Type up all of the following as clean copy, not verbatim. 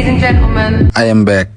Ladies and gentlemen, I am back.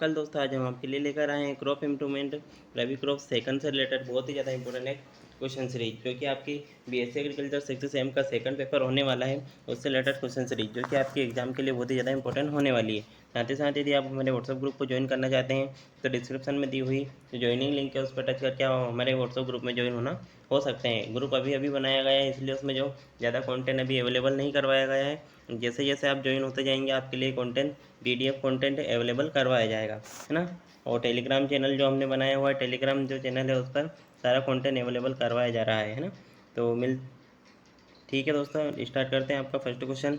कल दोस्तों आज हम आपके लिए लेकर आए हैं क्रॉप इम्प्रूवमेंट रबी क्रॉप सेकंड से रिलेटेड बहुत ही ज़्यादा इंपॉर्टेंट है क्वेश्चन सीरीज जो कि आपकी बीएससी एग्रीकल्चर 6 सेम का सेकंड पेपर होने वाला है उससे रिलेटेड क्वेश्चन सीरीज जो कि आपके एग्जाम के लिए बहुत ही ज़्यादा इंपॉर्टेंट होने वाली है। साथ ही साथ यदि आप हमारे व्हाट्सअप ग्रुप को ज्वाइन करना चाहते हैं तो डिस्क्रिप्शन में दी हुई जो ज्वाइनिंग लिंक है उस पर टच करके आप हमारे व्हाट्सअप ग्रुप में ज्वाइन होना हो सकते हैं। ग्रुप अभी अभी बनाया गया है इसलिए उसमें जो ज़्यादा कंटेंट अभी अवेलेबल नहीं करवाया गया है। जैसे जैसे आप ज्वाइन होते जाएंगे आपके लिए कंटेंट PDF कंटेंट अवेलेबल करवाया जाएगा, है ना। और टेलीग्राम चैनल जो हमने बनाया हुआ है, टेलीग्राम जो चैनल है उस पर सारा कंटेंट अवेलेबल करवाया जा रहा है ना। तो ठीक है दोस्तों, स्टार्ट करते हैं। आपका फर्स्ट क्वेश्चन,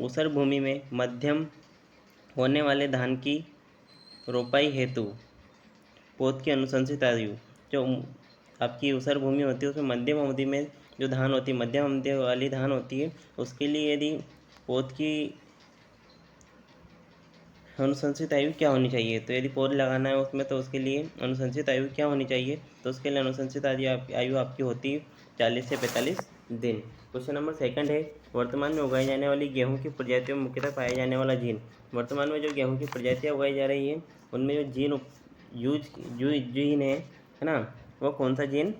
ऊसर भूमि में मध्यम होने वाले धान की रोपाई हेतु पौध की अनुशंसित आयु। जो आपकी ऊसर भूमि होती है उसमें मध्यम अवधि में जो धान होती है, मध्यम अवधि वाली धान होती है, उसके लिए यदि पौध की अनुशंसित आयु क्या होनी चाहिए, तो यदि पौध लगाना है उसमें तो उसके लिए अनुशंसित आयु क्या होनी चाहिए, तो उसके लिए अनुशंसित आयु आपकी होती है 40 से 45 दिन। क्वेश्चन नंबर सेकंड है, वर्तमान में उगाई जाने वाली गेहूं की प्रजातियों में मुख्यतः पाया जाने वाला जीन। वर्तमान में जो गेहूं की प्रजातियाँ उगाई जा रही है उनमें जो जीन है ना, वो कौन सा जीन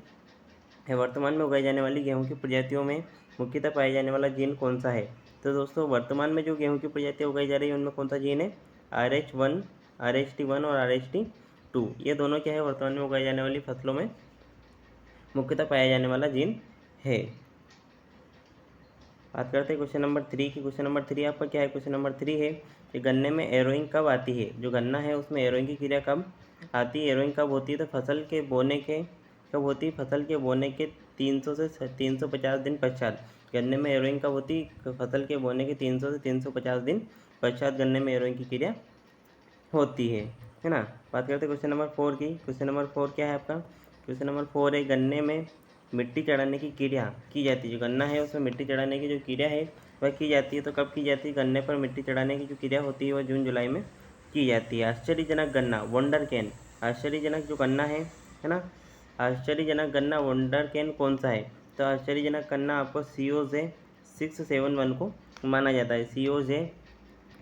है। वर्तमान में उगाई जाने वाली गेहूं की प्रजातियों में मुख्यतः पाया जाने वाला जीन कौन सा है। तो दोस्तों वर्तमान में जो गेहूं की प्रजातियाँ उगाई जा रही है उनमें कौन सा जीन है, RH1, RH1 और RH2। ये दोनों क्या है, वर्तमान में उगाई जाने वाली फसलों में मुख्यतः पाया जाने वाला जीन है। बात करते हैं क्वेश्चन नंबर 3 की। क्वेश्चन नंबर 3 आपका क्या है, क्वेश्चन नंबर 3 है कि गन्ने में एरोइंग कब आती है। जो गन्ना है उसमें एरोइंग की क्रिया कब आती है, एरोइंग कब होती है, तो फसल के बोने के कब होती है, फसल के बोने के 300 से 350 दिन पश्चात। गन्ने में एरोइंग कब होती है, फसल के बोने के 300 से 350 दिन पश्चात गन्ने में एरोइंग की क्रिया होती है ना। बात करते हैं क्वेश्चन नंबर 4 की। क्वेश्चन नंबर 4 क्या है आपका, क्वेश्चन नंबर 4 है गन्ने में मिट्टी चढ़ाने की क्रिया की जाती है। जो गन्ना है उसमें मिट्टी चढ़ाने की जो क्रिया है वह की जाती है, तो कब की जाती है, गन्ने पर मिट्टी चढ़ाने की जो क्रिया होती है वह जून जुलाई में की जाती है। आश्चर्यजनक गन्ना वंडर कैन, आश्चर्यजनक जो गन्ना है ना, आश्चर्यजनक गन्ना वंडर कैन कौन सा है, तो आश्चर्यजनक गन्ना आपको COJ 671 को माना जाता है। COJ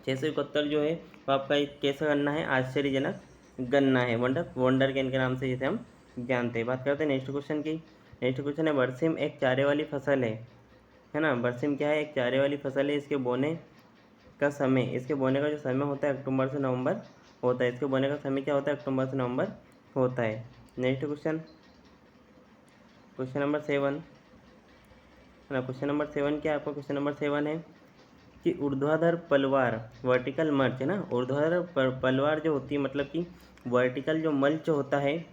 671 जो है वो आपका एक कैसा गन्ना है, आश्चर्यजनक गन्ना है, वंडर कैन के नाम से जिसे हम जानते हैं। बात करते हैं नेक्स्ट क्वेश्चन की। नेक्स्ट क्वेश्चन है, बरसिम एक चारे वाली फसल है ना। बरसिम क्या है, एक चारे वाली फसल है। इसके बोने का समय, इसके बोने का जो समय होता है अक्टूबर से नवंबर होता है। इसके बोने का समय क्या होता है, अक्टूबर से नवंबर होता है। नेक्स्ट क्वेश्चन, क्वेश्चन नंबर 7 है ना। क्वेश्चन नंबर 7 क्या है आपका, क्वेश्चन नंबर 7 है कि ऊर्ध्वाधर पलवार वर्टिकल मल्च है ना। ऊर्ध्वाधर पलवार जो होती है मतलब कि वर्टिकल जो मल्च होता है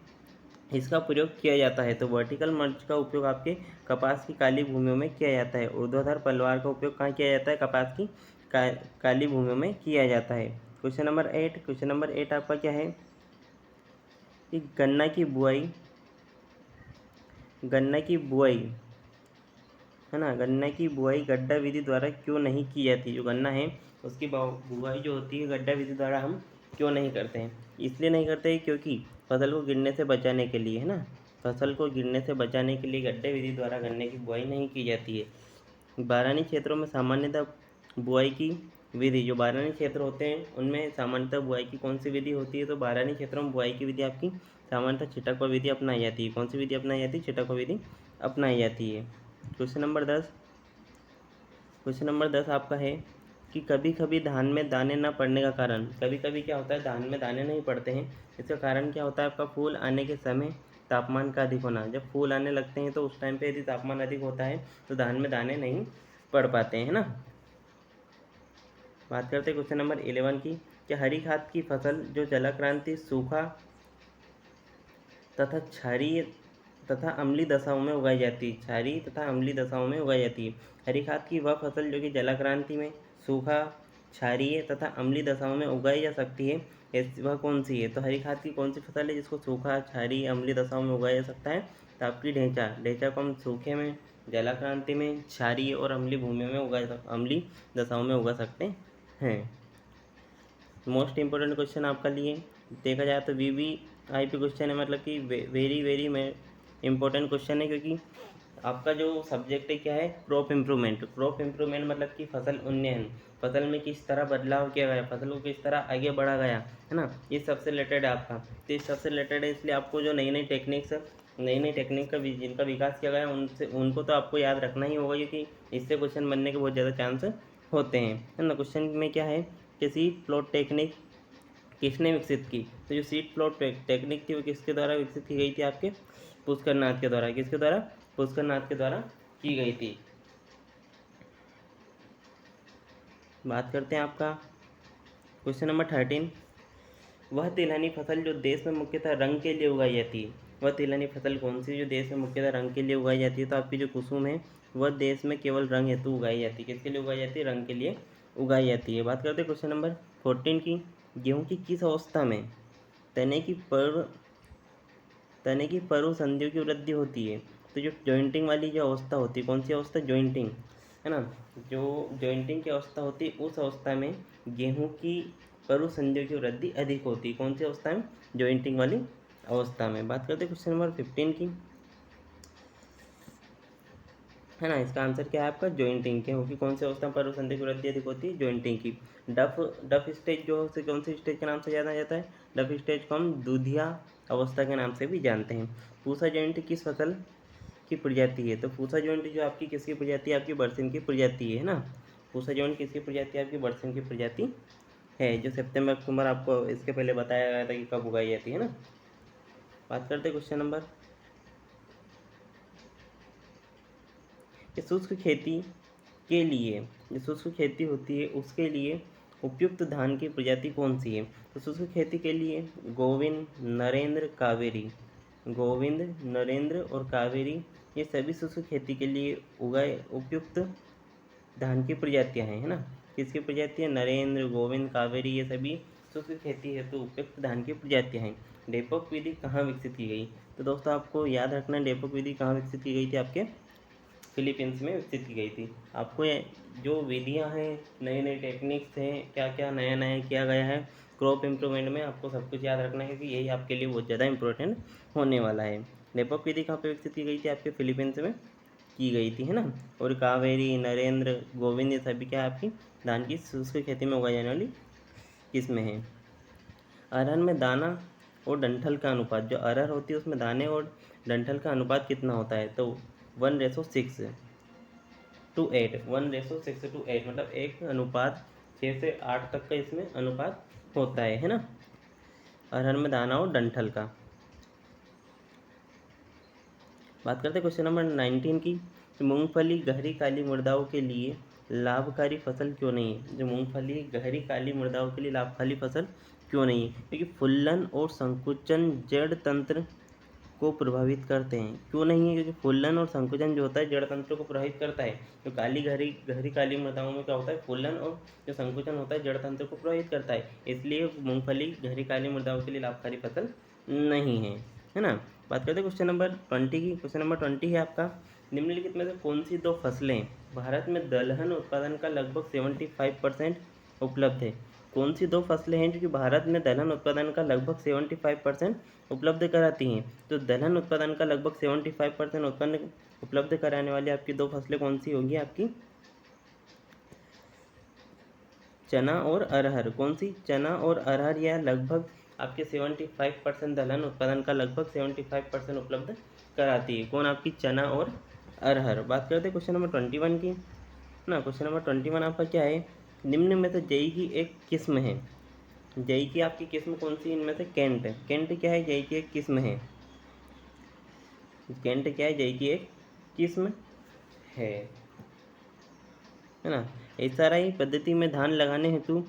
इसका प्रयोग किया जाता है। तो वर्टिकल मल्च का उपयोग आपके कपास की काली भूमियों में किया जाता है। ऊर्ध्वाधर पलवार का उपयोग कहाँ किया जाता है, कपास की काली भूमियों में किया जाता है। क्वेश्चन नंबर 8, क्वेश्चन नंबर 8 आपका क्या है कि गन्ना की बुआई है ना, गन्ना की बुआई गड्ढा विधि द्वारा क्यों नहीं की जाती। जो गन्ना है उसकी बुआई जो होती है गड्ढा विधि द्वारा हम क्यों नहीं करते हैं, इसलिए नहीं करते हैं क्योंकि फसल को गिरने से बचाने के लिए, है ना। फसल को गिरने से बचाने के लिए गड्ढे विधि द्वारा गन्ने की बुआई नहीं की जाती है। बारानी क्षेत्रों में सामान्यतः बुआई की विधि, जो बारानी क्षेत्र होते हैं उनमें सामान्यतः बुआई की कौन सी विधि होती है, तो बारानी क्षेत्रों में बुआई की विधि आपकी सामान्यतः छिटकवा विधि अपनाई जाती है। कौन सी विधि अपनाई जाती है, छिटकवा विधि अपनाई जाती है। क्वेश्चन नंबर 10, क्वेश्चन नंबर 10 आपका है कि कभी कभी धान में दाने न पड़ने का कारण। कभी कभी क्या होता है, धान में दाने नहीं पड़ते हैं, इसका कारण क्या होता है, आपका फूल आने के समय तापमान का अधिक होना। जब फूल आने लगते हैं तो उस टाइम पे यदि तापमान अधिक होता है तो धान में दाने नहीं पड़ पाते हैं, है ना। बात करते हैं क्वेश्चन नंबर 11 की, कि हरी खाद की फसल जो जलाक्रांति, सूखा तथा क्षारीय तथा अम्लीय दशाओं में उगाई जाती है। क्षारीय तथा अम्लीय दशाओं में उगाई जाती है। हरी खाद की वह फसल जो कि जलाक्रांति में, सूखा, क्षारीय तथा अम्लीय दशाओं में उगाई जा सकती है, वह कौन सी है। तो हरी खाद की कौन सी फसल है जिसको सूखा, क्षारीय, अम्लीय दशाओं में उगाया जा सकता है, तो आपकी ढेंचा। ढेंचा को हम सूखे में, जलाक्रांति में, क्षारीय और अम्लीय भूमियों में अम्लीय दशाओं में उगा सकते हैं। मोस्ट इंपॉर्टेंट क्वेश्चन आपका लिए देखा जाए तो VVIP क्वेश्चन है, मतलब कि वेरी वेरी इंपॉर्टेंट क्वेश्चन है, क्योंकि आपका जो सब्जेक्ट है क्या है, क्रॉप इम्प्रूवमेंट। क्रॉप इम्प्रूवमेंट मतलब कि फसल उन्नयन, फसल में किस तरह बदलाव किया गया, फसल को किस तरह आगे बढ़ा गया, है ना, ये सबसे रिलेटेड है आपका। तो इस सबसे रिलेटेड है, इसलिए आपको जो नई नई टेक्निक का जिनका विकास किया गया उनसे उनको तो आपको याद रखना ही होगा, क्योंकि इससे क्वेश्चन बनने के बहुत ज़्यादा चांस होते हैं, है ना। क्वेश्चन में क्या है कि सीड प्लॉट टेक्निक किसने विकसित की, तो जो सीड प्लॉट टेक्निक थी वो किसके द्वारा विकसित की गई थी, आपके पुष्कर नाथ के द्वारा। किसके द्वारा, पुष्कर नाथ के द्वारा की गई थी। बात करते हैं आपका क्वेश्चन नंबर 13। वह तिलहनी फसल जो देश में मुख्यतः रंग के लिए उगाई जाती है, वह तिलहनी फसल कौन सी जो देश में मुख्यतः रंग के लिए उगाई जाती है, तो आपकी जो कुसुम है वह देश में केवल रंग हेतु उगाई जाती है। किसके लिए उगाई जाती है, रंग के लिए उगाई जाती है। बात करते हैं क्वेश्चन नंबर 14 की। गेहूँ की किस अवस्था में तने की पर्व संधियों की वृद्धि होती है, तो जो जॉइंटिंग वाली जो अवस्था होती है, कौन सी अवस्था, जॉइंटिंग, है ना, जो जॉइंटिंग की अवस्था होती है उस अवस्था में गेहूं की पर्व संधियों की वृद्धि अधिक होती है। कौन सी अवस्था में, जॉइंटिंग वाली अवस्था में। बात करते हैं क्वेश्चन नंबर 15 की, है ना। इसका आंसर क्या है आपका, जॉइंटिंग के, क्योंकि कौन सी अवस्था में पर्व संधि की वृद्धि अधिक होती है, जॉइंटिंग की। डफ स्टेज जो है कौन सी स्टेज के नाम से जाना जाता है, डफ स्टेज को हम दूधिया अवस्था के नाम से भी जानते हैं। पूसा जॉइंट किस फसल की प्रजाति है, तो पूसा जॉइंट जो आपकी किसकी प्रजाति है, आपकी बरसिन की प्रजाति है ना। पूसा जॉइंट किसकी प्रजाति है, आपकी बरसिन की प्रजाति है, जो सितंबर अक्टूबर आपको इसके पहले बताया गया था कि कब उगाई जाती है ना। बात करते हैं क्वेश्चन नंबर, शुष्क खेती के लिए, जो शुष्क खेती होती है उसके लिए उपयुक्त धान की प्रजाति कौन सी है, तो शुष्क खेती के लिए गोविंद, नरेंद्र, कावेरी, गोविंद, नरेंद्र और कावेरी, ये सभी शुष्क खेती के लिए उगाए उपयुक्त धान की प्रजातियां हैं, है ना। किसकी प्रजाति है, नरेंद्र, गोविंद, कावेरी, ये सभी शुष्क खेती हेतु उपयुक्त धान की प्रजातियां हैं। डेपोक विधि कहाँ विकसित की गई, तो दोस्तों आपको याद रखना डेपोक विधि कहाँ विकसित की गई थी, आपके फिलीपींस में विकसित की गई थी। आपको ये जो विधियां हैं, नई नई टेक्निक्स हैं, क्या क्या नया नया किया गया है क्रॉप इम्प्रूवमेंट में, आपको सब कुछ याद रखना है, क्योंकि यही आपके लिए बहुत ज़्यादा इंपॉर्टेंट होने वाला है। लेपक विधि कहाँ पे विकसित की गई थी, आपके फिलीपींस में की गई थी, है ना। और कावेरी, नरेंद्र, गोविंद, ये सभी क्या आपकी धान की शुष्क खेती में उगाई जाने वाली किस्में हैं। अरहर में दाना और डंठल का अनुपात, जो अरहर होती है उसमें दाने और डंठल का अनुपात कितना होता है, तो 1:6:8, 1:6:8, मतलब 1:6 से 8 तक का इसमें अनुपात होता है ना, अरहर में दाना और डंठल का। बात करते हैं क्वेश्चन नंबर 19 की। मूंगफली गहरी काली मृदाओं के लिए लाभकारी फसल क्यों नहीं है, जो मूंगफली गहरी काली मृदाओं के लिए लाभकारी फसल क्यों नहीं है, क्योंकि फूलन और संकुचन जड़ तंत्र को प्रभावित करते हैं। क्यों नहीं है, क्योंकि फूलन और संकुचन जो होता है जड़ तंत्र को प्रभावित करता है। तो गहरी काली मृदाओं में क्या होता है, फूलन और जो संकुचन होता है जड़ तंत्र को प्रभावित करता है, इसलिए मूंगफली गहरी काली मृदाओं के लिए लाभकारी फसल नहीं है ना। बात करते हैं क्वेश्चन नंबर 20 की। क्वेश्चन नंबर 20 है आपका, निम्नलिखित में से कौन सी दो फसलें भारत में दलहन उत्पादन का लगभग 75% उपलब्ध है। कौन सी दो फसलें हैं जो कि भारत में दलहन उत्पादन का लगभग 75% उपलब्ध कराती हैं, तो दलहन उत्पादन का लगभग 75% उत्पन्न उपलब्ध कराने वाली आपकी दो फसलें कौन सी होंगी, आपकी चना और अरहर। कौन सी, चना और अरहर, यह लगभग आपके 75% दलहन उत्पादन का लगभग 75% उपलब्ध कराती है। कौन, आपकी चना और अरहर। बात करते हैं क्वेश्चन नंबर 21 की ना। क्वेश्चन नंबर 21 आपका क्या है, निम्न में से जई की एक किस्म है, जई की आपकी किस्म कौन सी, इनमें से कैंट, कैंट क्या है, जई की एक किस्म कैंट क्या है, जई की एक किस्म है ना। एसआरआई पद्धति में धान लगाने हेतु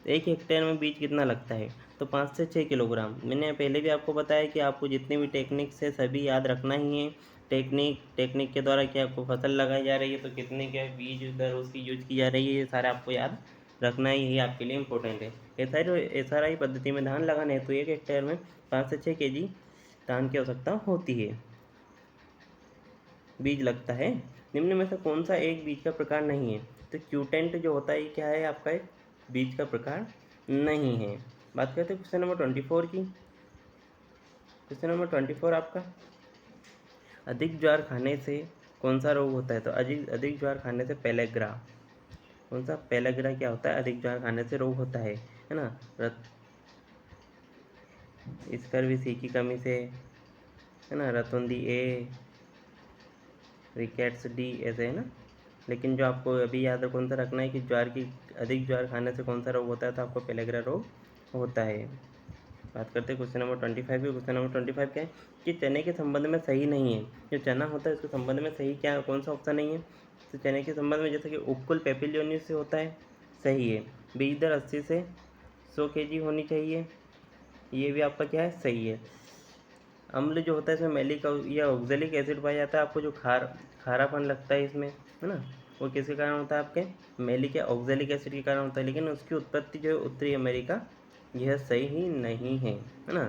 1 हेक्टेयर में बीज कितना लगता है, तो 5 से 6 किलोग्राम। मैंने पहले भी आपको बताया कि आपको जितनी भी टेक्निक्स है सभी याद रखना ही है। टेक्निक के द्वारा क्या आपको फसल लगाई जा रही है, तो कितने क्या बीज दर उसकी यूज की जा रही है, ये सारा आपको याद रखना ही, यही आपके लिए इंपॉर्टेंट है। एसआरआई पद्धति में धान लगाने हेतु 1 हेक्टेयर में 5 से 6 kg धान की आवश्यकता होती है, बीज लगता है। निम्न में से कौन सा एक बीज का प्रकार नहीं है, तो क्यूटेंट जो होता है ये क्या है, आपका एक बीज का प्रकार नहीं है। बात करते हैं क्वेश्चन नंबर 24 की। क्वेश्चन नंबर 24 आपका, अधिक ज्वार खाने से कौन सा रोग होता है? तो अधिक अधिक ज्वार खाने से पेलेग्रा। कौन सा? पेलेग्रा क्या होता है? अधिक ज्वार खाने से रोग होता है ना। स्कर्वी सी की कमी से, है ना, रतुंदी ए, रिकेट्स डी, ऐसे है ना। लेकिन जो आपको अभी याद कौन सा रखना है कि अधिक ज्वार खाने से कौन सा रोग होता है, तो आपको पेलेग्रा रोग होता है। बात करते हैं क्वेश्चन नंबर 25 की। क्वेश्चन नंबर 25 क्या है कि चने के संबंध में सही नहीं है। जो चना होता है उसके संबंध में सही क्या, कौन सा ऑप्शन नहीं है? तो चने के संबंध में जैसे कि उपकुल पेपिलियोनिस से होता है, सही है। बीज दर 80 से 100 kg होनी चाहिए, ये भी आपका क्या है, सही है। अम्ल जो होता है इसमें मैलिक या ऑक्जेलिक एसिड पाया जाता है। आपको जो खारापन लगता है इसमें, है ना, वो किसके कारण होता है? आपके मैलिक या ऑक्जेलिक एसिड के कारण होता है। लेकिन उसकी उत्पत्ति जो है उत्तरी अमेरिका, यह सही ही नहीं है ना।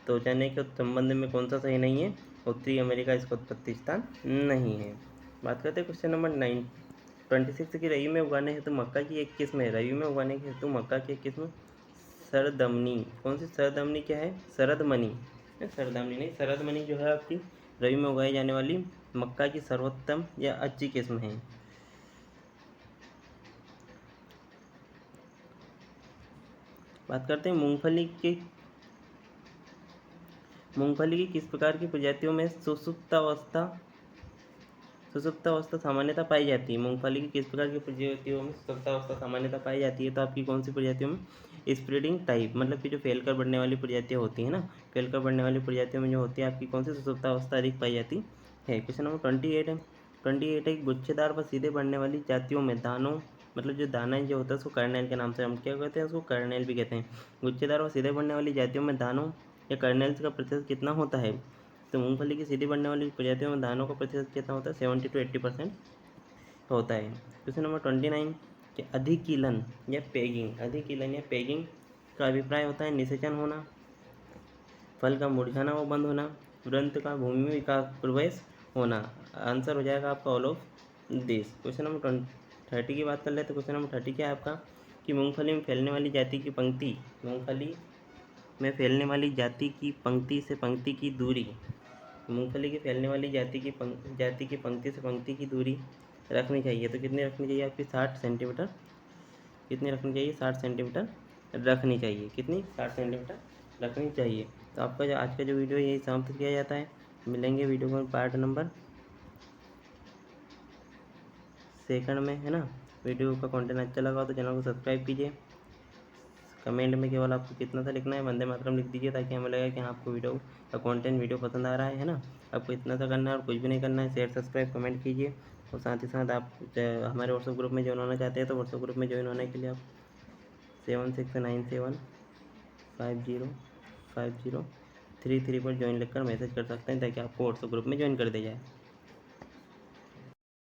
तो चने के संबंध में कौन सा सही नहीं है? उत्तरी अमेरिका इसका उत्पत्ति स्थान नहीं है। बात करते हैं क्वेश्चन नंबर 26 की। रबी में उगाने हेतु मक्का की एक किस्म है। रबी में उगाने के हेतु मक्का की एक किस्म सरदमनी। कौन सी? सरदमनी क्या है? सरदमनी, सरदमनी नहीं, सरदमनी जो है आपकी रबी में उगाई जाने वाली मक्का की सर्वोत्तम या अच्छी किस्म है। बात करते हैं मूंगफली की किस प्रकार की प्रजातियों में सुसुप्तावस्था सामान्यता पाई जाती है? मूंगफली की किस प्रकार की प्रजातियों में सुसुप्तावस्था सामान्यता पाई जाती है? तो आपकी कौन सी प्रजातियों में? स्प्रेडिंग टाइप, मतलब कि जो फैलकर बढ़ने वाली प्रजातियाँ होती हैं ना, फैलकर बढ़ने वाली प्रजातियों में जो होती है आपकी कौन सी सुसुप्तावस्था अधिक पाई जाती है? क्वेश्चन नंबर 28 है। 28 है, गुच्छेदार व सीधे बढ़ने वाली जातियों में दानों, मतलब जो दाना जो होता है उसको कर्नेल के नाम से हम क्या कहते हैं? उसको कर्नेल भी कहते हैं। गुच्छेदार व सीधे बढ़ने वाली जातियों में दानों या कर्नेल्स का प्रतिशत कितना होता है? तो मूंगफली की सीधी बढ़ने वाली प्रजातियों में दानों का प्रतिशत कितना होता है? 70 to 80% होता है। क्वेश्चन नंबर 29 कि अधिकीलन या पेगिंग का अभिप्राय होता है निषेचन होना, फल का मुरझाना व बंद होना, वृंत का भूमि में विकास प्रवेश होना। आंसर हो जाएगा आपका all of this. Question number 30 की बात कर लेते हैं। क्वेश्चन नंबर 30 क्या है आपका कि मूंगफली में फैलने वाली जाति की पंक्ति, मूंगफली में फैलने वाली जाति की पंक्ति से पंक्ति की दूरी, मूंगफली की फैलने वाली जाति की पंक्ति से पंक्ति की दूरी रखनी चाहिए। तो कितनी रखनी चाहिए आपकी? 60 सेंटीमीटर। कितनी रखनी चाहिए? 60 सेंटीमीटर रखनी चाहिए। कितनी? 60 सेंटीमीटर रखनी चाहिए। तो आपका जो आज का जो वीडियो यही समाप्त किया जाता है। मिलेंगे वीडियो को पार्ट नंबर सेकंड में, है ना। वीडियो का कंटेंट अच्छा लगा तो चैनल को सब्सक्राइब कीजिए। कमेंट में केवल आपको कितना सा लिखना है, वंदे मातरम लिख दीजिए, ताकि हमें लगे कि हाँ आपको वीडियो का कंटेंट वीडियो पसंद आ रहा है ना। आपको इतना सा करना है और कुछ भी नहीं करना है। शेयर सब्सक्राइब कमेंट कीजिए और साथ ही साथ आप हमारे व्हाट्सएप ग्रुप में ज्वाइन होना चाहते हैं तो व्हाट्सएप ग्रुप में ज्वाइन होने के लिए आप 7697505033 पर ज्वाइन लिखकर मैसेज कर सकते हैं, ताकि आपको व्हाट्सएप ग्रुप में ज्वाइन कर दिया जाए।